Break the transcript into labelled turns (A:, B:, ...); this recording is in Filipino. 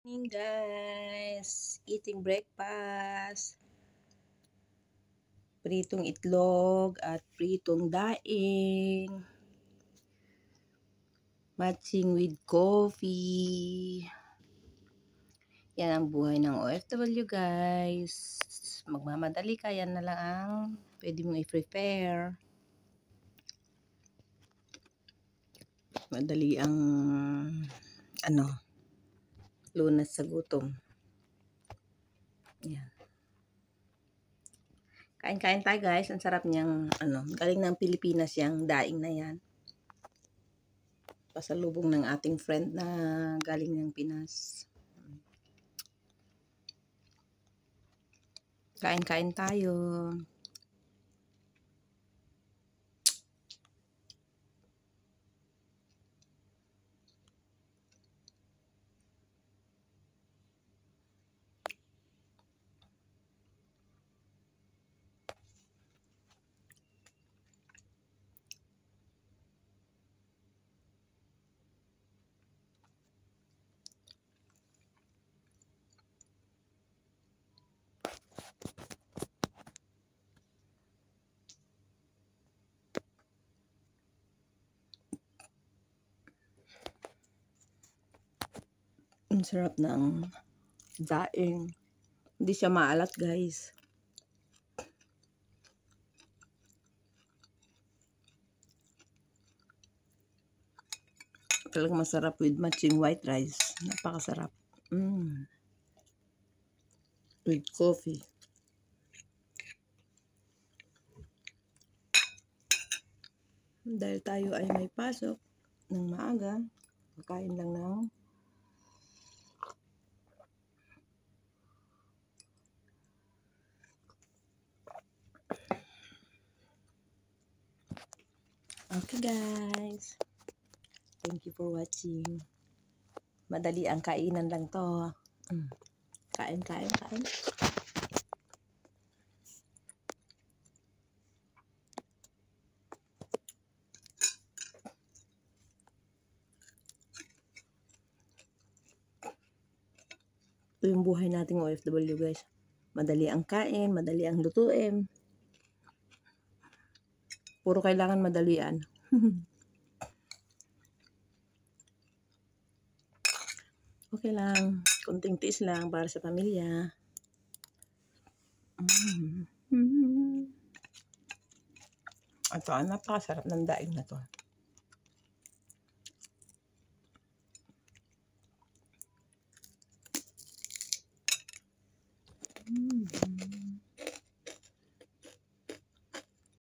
A: Morning guys, eating breakfast, pritong itlog at pritong daing, matching with coffee. Yan ang buhay ng OFW guys. Magmamadali ka, yan na lang ang pwede mong i-prepare. Madali ang lunas sa gutom. Yan. Kain-kain tayo guys. Ang sarap niyang galing ng Pilipinas yang daing na yan. Pasalubong ng ating friend na galing ng Pinas. Kain-kain tayo. Ang sarap ng daing. Hindi siya maalat guys. Talagang masarap with matching white rice. Napakasarap. With coffee. Dahil tayo ay may pasok ng maaga, kakain lang ng okay guys. Thank you for watching. Madali ang kainan lang to. Kain. Ito yung buhay nating OFW guys. Madali ang kain, madali ang lutuin. Puro kailangan madalian. Okay lang. Kunting tiis lang para sa pamilya. Ito, napakasarap ng daing na to.